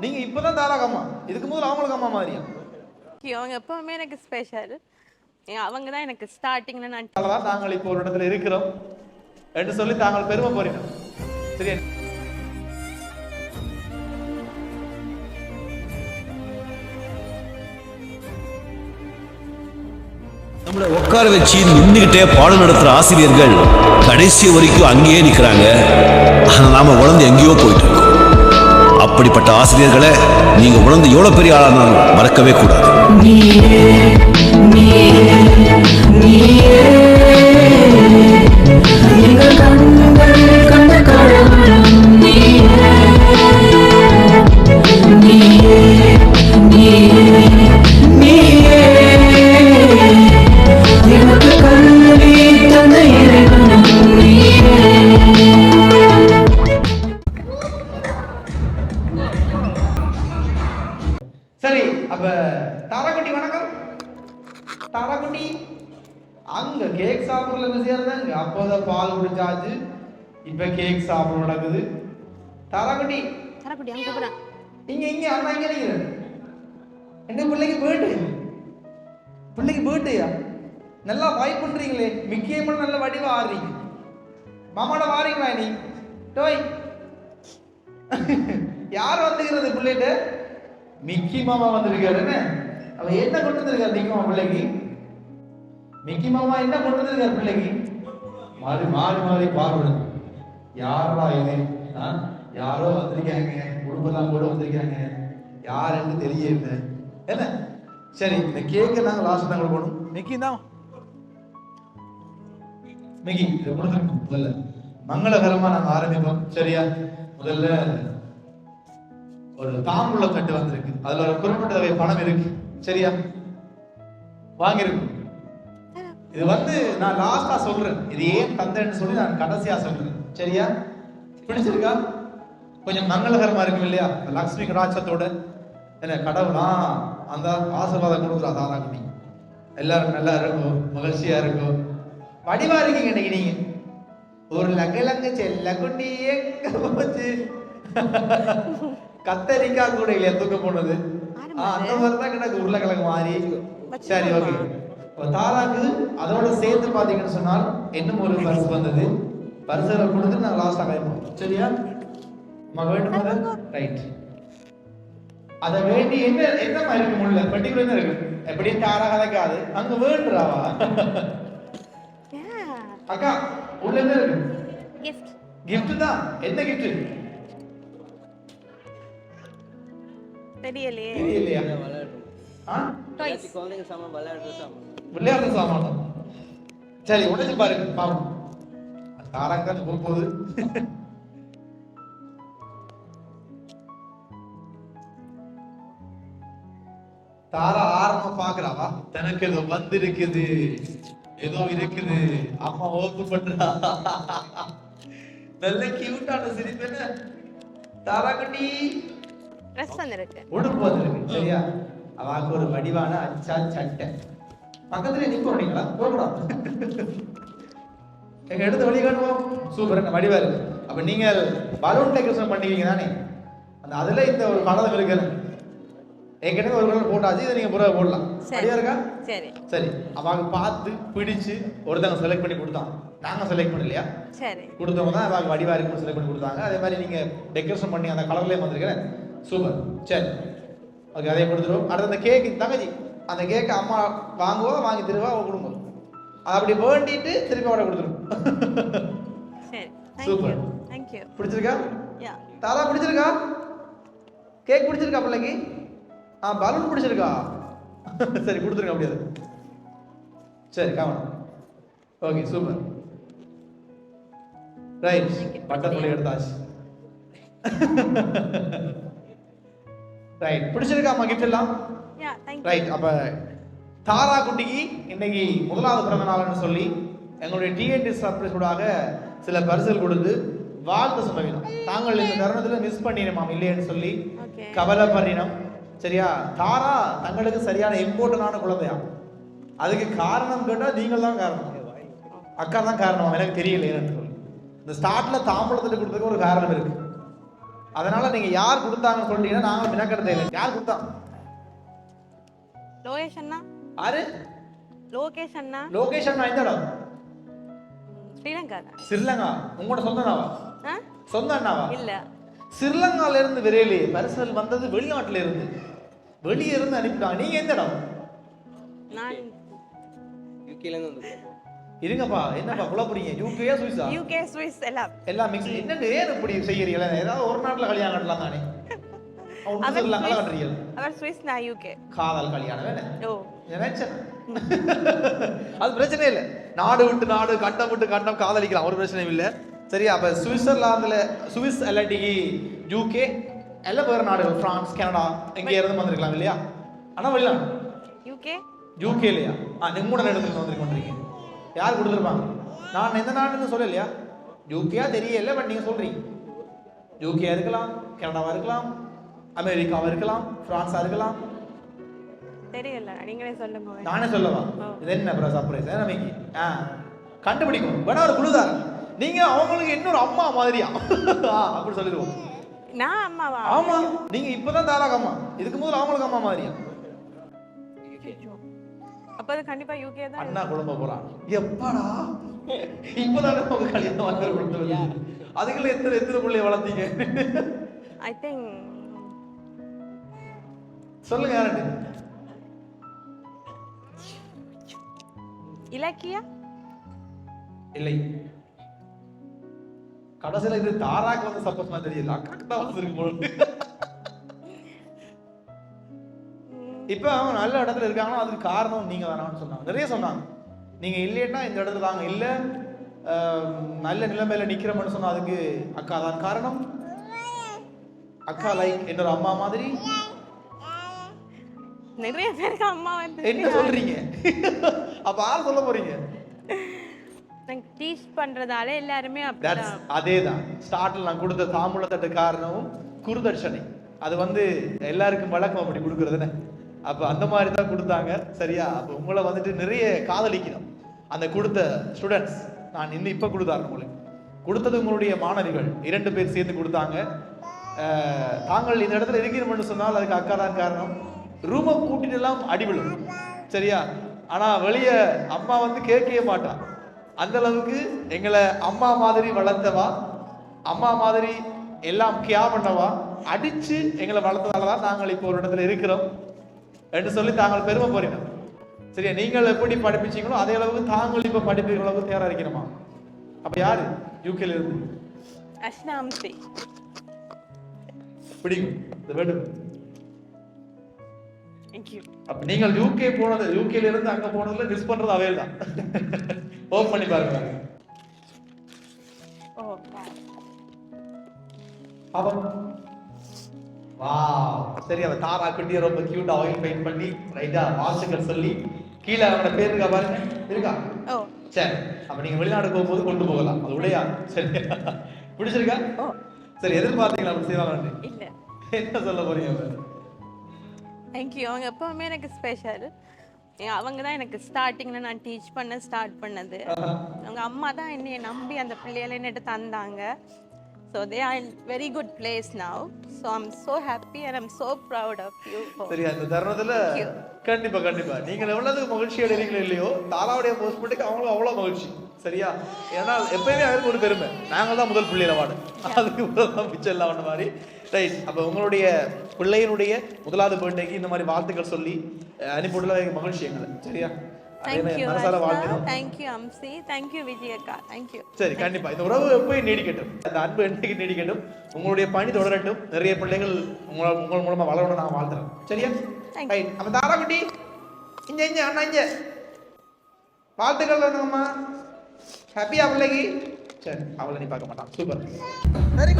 நீங்க இப்பதான் தாராக அம்மா, இதுக்கு முதல்ல அவங்களுக்கு அம்மா மாதிரியா? அவங்க எப்பவுமே எனக்கு ஸ்பெஷல். அவங்க தான் எனக்கு ஸ்டார்டிங்ல நாங்கள் இப்போ ஒரு இடத்துல இருக்கிறோம் என்று சொல்லி தாங்கள் பெருமை போறீங்க. சரி, நம்மளை உட்கார வச்சு நின்றுகிட்டே பாடம் நடத்துற ஆசிரியர்கள் கடைசி வரைக்கும் அங்கேயே நிற்கிறாங்க. ஆனால் நாம உணர்ந்து எங்கேயோ போயிட்டு இருக்கோம். அப்படிப்பட்ட ஆசிரியர்களை நீங்க உணர்ந்து எவ்வளவு பெரிய ஆளானாலும் மறக்கவே கூடாது. சரி, அப்ப தாராக்குட்டி வணக்கம். தாராக்குட்டி அங்க கேக் சாப்பிடல பிஸியா இருந்தாங்க. அப்போதான் பால் குடிச்சாச்சு, இப்ப கேக் சாப்பிட நடக்குது. தாராக்குட்டி தாராக்குட்டி அங்க போறா. இங்க இங்க அண்ணா இங்க நிக்கிறேன். என்ன பிள்ளைக்கு பர்த்டேயா? நல்லா வாய்ப் பண்றீங்களே, மிக்கியம்மன் நல்ல வடிவா ஆடுறீங்க. மாமாட வாரீங்களா நீ? டோய் யார் வந்துக்கிறது பிள்ளைகிட்ட? மிக்கி மாமா வந்திருக்காரு. அவ என்ன கொண்டு வந்திருக்காரு மிக்கி மாமா பிள்ளைக்கு? மிக்கி மாமா என்ன கொண்டு வந்திருக்காரு பிள்ளைக்கு? மாறி மாறி மாறி பார்வை. யாரா இது? யாரோ வந்திருக்காங்க, குடும்பம் கூட வந்திருக்காங்க, யாருன்னு தெரியல. என்ன சரி, இந்த கேக்க நாங்க லாஸ்ட் தான் கொடுக்கணும். மிக்கி தான் மிக்கி இதை கொடுத்துருக்கோம். முதல்ல மங்களகரமா நாங்க ஆரம்பிப்போம். சரியா? முதல்ல ஒரு தாம்பூல தட்டு வந்திருக்கு, அதுல ஒரு குறிப்பிட்ட தொகை பணம் இருக்கு. சரியா? வாங்கிருக்கு. இது நான் லாஸ்டா சொல்றேன், இது ஏன் தந்தேன்னு சொல்லி நான் கடைசியா சொல்றேன். சரியா? பிடிச்சிருக்கா? கொஞ்சம் மங்களகரமா இருக்கும் இல்லையா? லக்ஷ்மி கடாட்சத்தோட என்ன கடவுளா அந்த ஆசீர்வாதம் கொடுக்குறா தாராக்குட்டி. எல்லாரும் நல்லா இருக்கும், மகிழ்ச்சியா இருக்கும், வடிவா இருக்கீங்க. இன்னைக்கு நீங்க ஒரு லங்க செல்ல குட்டி எங்க போச்சு? கத்தரிக்காய் கூட இல்லையா தூக்க போனது? அந்த மாதிரிதான் கிடக்கு, உருளைக்கிழங்கு மாதிரி. சரி, ஓகே. தாராக்கு அதோட சேர்த்து பாத்தீங்கன்னு சொன்னால் இன்னும் ஒரு பரிசு வந்தது. பரிசை கொடுத்து நான் லாஸ்டா கைப்போம். சரியா? வேணும் ரைட். அதை வேண்டி என்ன மாதிரி இருக்கு? முள்ள பெட்டிக்குள்ள என்ன இருக்கு? எப்படி தாரா கதைக்காது அங்க வேண்டுறாவா? அக்கா உள்ள என்ன இருக்கு? கிஃப்ட் தான். என்ன கிஃப்ட் தெரியலையா? விளையாடுற சாமான். சரி, உடச்சு பாருங்க பாப்போம். தாராக்கான்னு போகுது. தாரா ஆரம்ப பாக்குறாவா, தனக்கு ஏதோ வந்திருக்குது, ஏதோ இருக்குது, அம்மா ஓப்பன் பண்றா. நல்ல கியூட்டான சிரிப்பு. என்ன தாராக்குட்டி ட்ரெஸ் வந்திருக்கு, உடுப்பு வந்திருக்கு. சரியா? அவளுக்கு ஒரு வடிவான அச்சா சட்டை. பக்கத்துல நிக்கிறீங்களா? போகலாம், எங்க எடுத்து வழி காட்டுவோம். சூப்பர், வடிவா இருக்கு. அப்ப நீங்க பலூன் டெக்கரேஷன் பண்ணிக்கீங்க தானே? அதுல இந்த ஒரு படம் இருக்கு. ஏற்கனவே ஒரு கலர் போட்டாச்சு, இதை நீங்க புறவை போடலாம். சரியா இருக்கா? சரி சரி. அவங்க பார்த்து பிடிச்சு ஒருத்தவங்க செலக்ட் பண்ணி கொடுத்தாங்க, நாங்க செலக்ட் பண்ணலையா? சரி, கொடுத்தவங்க தான் அவங்க வடிவா இருக்குன்னு செலக்ட் பண்ணி கொடுத்தாங்க. அதே மாதிரி நீங்க டெக்கரேஷன் பண்ணி அந்த கலர்லயே வந்திருக்கிறேன். சூப்பர். சரி, ஓகே, அதே கொடுத்துருவோம். அடுத்த அந்த கேக் தங்கச்சி, அந்த கேக் அம்மா வாங்குவோம், வாங்கி திருவா கொடுங்க. அப்படி வேண்டிட்டு திருப்பி அவரை கொடுத்துருவோம். சூப்பர். பிடிச்சிருக்கா தாரா? பிடிச்சிருக்கா? கேக் பிடிச்சிருக்கா பிள்ளைக்கு? பலூன் பிடிச்சிருக்கா? சரி, கொடுத்துருங்க அப்படியே. சரி, common. Okay, super. Right, butterfly எடுத்தாச்சு. ரைட், பிடிச்சிருக்காமா கிஃப்ட் எல்லாம்? ரைட். அப்ப தாரா குட்டிக்கு இன்னைக்கு முதலாவது பிறந்த நாள்னு சொல்லி எங்களுடைய டிஎன்டி சர்ப்ரைஸ் கூடாக சில பரிசுகள் கொடுத்து வாழ்த்து சொன்னோம். தாங்கள் இந்த தருணத்துல மிஸ் பண்ணினோம் இல்லையன்னு சொல்லி கவலைப்படுறினோம். சரியா? தாரா தங்களுக்கு சரியான இம்பார்ட்டன்டான குழந்தையா. அதுக்கு காரணம் கேட்டா நீங்கள் தான் காரணம், அக்கா தான் காரணம். எனக்கு தெரியல என்னன்னு சொல்லி இந்த ஸ்டார்ட்ல தாம்பூலத்துட்டு கொடுத்ததுக்கு ஒரு காரணம் இருக்கு. அதனால நீங்க யார் கொடுத்தாங்கன்னு சொல்லிட்டீங்கன்னா நாங்க மினக்கடத்தை இல்லை. யார் கொடுத்தா? லோகேஷ் அண்ணா. யாரு? லோகேஷ் அண்ணா. லோகேஷ் அண்ணா எந்த இடம்? ஸ்ரீலங்கா தான். ஸ்ரீலங்கா. உங்களோட சொந்த அண்ணாவா? சொந்த அண்ணாவா? இல்ல, ஸ்ரீலங்கால இருந்து விரையிலே பரிசல் வந்தது வெளிநாட்டுல இருந்து, வெளியே இருந்து அனுப்பிட்டாங்க. நீங்க எந்த இடம்? நான் யூகேல இருந்து வந்து இருங்கப்பா, என்னப்பா குழப்பறீங்க? யூகேயா சுவிஸா? யூகே ஸ்விஸ் எல்லாம் மிக்ஸ். என்னன்னு ஏன் இப்படி செய்யறீங்க? ஏதாவது ஒரு நாட்டுல கல்யாணம் கட்டலாம் தானே. அவர் ஸ்விஸ், நான் யூகே. காதல் கல்யாணம் வேணே. ஓ, நினைச்சேன். அது பிரச்சனை இல்லை. நாடு விட்டு நாடு, கட்டம் விட்டு கட்டம் காதலிக்கலாம், ஒரு பிரச்சனையும் இல்லை. சரியா? அப்ப சுவிட்சர்லாந்துல சுவிஸ் இல்லாட்டி யூகே எல்லாம் வேற நாடுகள், பிரான்ஸ், கனடா எங்க இருந்து வந்திருக்கலாம் இல்லையா? ஆனா வெளிநாடு யூகே. யூகே இல்லையா? நீங்க மூணு இடத்துல வந்திருக்கீங்க. யார் கொடுத்துருப்பாங்க? நான் எந்த நாடுன்னு சொல்லலையா? யூகேயா தெரியல, பட் நீங்க சொல்றீங்க. யூகேயா இருக்கலாம், கனடாவா இருக்கலாம், அமெரிக்காவா இருக்கலாம், பிரான்ஸா இருக்கலாம். தெரியல, நீங்களே சொல்லுங்க. நானே சொல்லவா? இது என்ன ப்ரோ சர்ப்ரைஸ்? நமக்கு கண்டுபிடிக்கணும். வேணா ஒரு குழுதார். நீங்க அவங்களுக்கு இன்னொரு அம்மா மாதிரியா அப்படி சொல்லிடுவோம். நான் அம்மாவா? ஆமா, நீங்க இப்பதான் தாராக அம்மா, இதுக்கு முதல்ல அவங்களுக்கு அம்மா மாதிரியா? அப்ப அது கண்டிப்பா யூகே தான். அண்ணா குழம்ப போறான். எப்படா இப்பதானே உங்க கல்யாணம் வந்து கொடுத்தது? அதுக்குள்ள எத்தனை பிள்ளைய வளர்த்தீங்க? ஐ திங்க் சொல்லுங்க யாரு? இலக்கியா? இல்லை, கடைசியில இது தாராக்கு வந்து சப்போஸ் மாதிரி தெரியல, அக்காக்கு தான் வந்திருக்கு போல. இப்ப அவங்க நல்ல இடத்துல இருக்காங்கன்னா அதுக்கு காரணம் நீங்க வேணாம்னு சொன்னாங்க, நிறைய சொன்னாங்க. நீங்க இல்லைன்னா இந்த இடத்துல தாங்க இல்ல, நல்ல நிலைமையில நிக்கிறோம்னு சொன்னா அதுக்கு அக்கா தான் காரணம். அக்கா லைக் என்னோட அம்மா மாதிரி. நிறைய பேருக்கு அம்மா வந்து என்ன சொல்றீங்க? அப்ப யார் சொல்ல போறீங்க? நான் டீச் பண்றதால எல்லாருமே அப்படிதான். அதேதான் ஸ்டார்ட்ல நான் கொடுத்த தாம்பூலத்தட்டு காரணமும் குருதட்சணை. அது வந்து எல்லாருக்கும் வழக்கம் அப்படி கொடுக்கறதுன்னு. அப்ப அந்த மாதிரி தான் கொடுத்தாங்க. சரியா? அப்ப உங்களை வந்துட்டு நிறைய காதலிக்கணும் அந்த கொடுத்த ஸ்டூடெண்ட்ஸ். நான் இன்னும் இப்ப கொடுத்தாரு உங்களுக்கு கொடுத்தது உங்களுடைய மாணவிகள் 2 பேர் சேர்ந்து கொடுத்தாங்க. தாங்கள் இந்த இடத்துல இருக்கணும்னு சொன்னால் அதுக்கு அக்கா தான் காரணம். ரூமை பூட்டிட்டு எல்லாம் அடிவிடும். சரியா? ஆனா வெளிய அம்மா வந்து கேட்கவே மாட்டான். அந்த அளவுக்கு எங்களை அம்மா மாதிரி வளர்த்தவா, அம்மா மாதிரி எல்லாம் கியா பண்ணவா, அடிச்சு எங்களை வளர்த்ததாலதான் நாங்கள் இப்போ ஒரு இடத்துல இருக்கிறோம் என்று சொல்லி தாங்கள் பெருமை போறீங்க. சரியா? நீங்கள் எப்படி படிப்பிச்சீங்களோ அதே அளவுக்கு தாங்கள் இப்ப படிப்பிக்கிற அளவுக்கு தயாரா இருக்கணுமா? அப்ப யாரு யூகேல இருந்து? அஷ்னாம்சி. பிடிக்கும் இந்த வேர்டு. Thank you. அப்ப நீங்கள் யூகே போனது, யூகேல இருந்து அங்க போனதுல மிஸ் பண்றது அவையில் தான். ஓபன் பண்ணி பாருங்க. ஓ, பாப்பா. வாவ், சரி. அவ தாரா குட்டியை ரொம்ப கியூட்டா ஆயில் பெயிண்ட் பண்ணி ரைட்டா வாழ்த்துக்கள் சொல்லி கீழே அவனோட பேர் இருக்கா பாருங்க. இருக்கா? ஓ சரி. அப்ப நீங்க வெளிநாடு போகும்போது கொண்டு போகலாம். அது உடையா? சரி. பிடிச்சிருக்கா? ஓ சரி. எதிர்பார்த்தீங்களா அப்படி செய்வாங்க? இல்ல. என்ன சொல்ல போறீங்க? தேங்க்யூ. அவங்க எப்பவுமே எனக்கு ஸ்பெஷல். அவங்க தான் எனக்கு ஸ்டார்டிங்ல நான் டீச் பண்ண ஸ்டார்ட் பண்ணது. அவங்க அம்மா தான் என்னைய நம்பி அந்த பிள்ளைகளை என்னட்டு தந்தாங்க. So they are in very good place now. So I'm so happy and I'm so proud of you. சரி, அந்த தருணத்துல கண்டிப்பா கண்டிப்பா நீங்கள் எவ்வளவு மகிழ்ச்சி அடைறீங்களோ இல்லையோ, தாராவுடைய போஸ்ட் பண்ணிட்டு அவங்களும் அவ்வளவு மகிழ்ச்சி. சரியா? ஏன்னா எப்பயுமே அவருக்கு ஒரு பெருமை, நாங்கள் தான் முதல் பிள்ளையில வாடு, அதுக்கு தான் மிச்சம் எல்லாம் ஒன்று மாதிரி. ரைட். அப்போ உங்களுடைய பிள்ளையினுடைய முதலாவது பர்த்டேக்கு இந்த மாதிரி வாழ்த்துக்கள் சொல்லி அனுப்பிவிடல மகிழ்ச்சி எங்களை. சரியா? Thank you Ashna, thank you Amsi, thank you Vijayakka, thank you. சரி, கண்டிப்பா இந்த உறவு எப்பவும் நீடிக்கட்டும், அந்த அன்பு என்னைக்கு நீடிக்கட்டும், உங்களுடைய பணி தொடரட்டும், நிறைய பிள்ளைகள் உங்கள் மூலமா வளரணும் நான் வாழ்த்துறேன். சரியா? ரைட். அப்ப தாராகுட்டி இங்க இங்க அண்ணா இங்க வாழ்த்துக்கள் வேணுங்கம்மா. ஹாப்பியா பிள்ளைக்கு? சரி, அவளை நீ பார்க்க மாட்டான். Super, very good.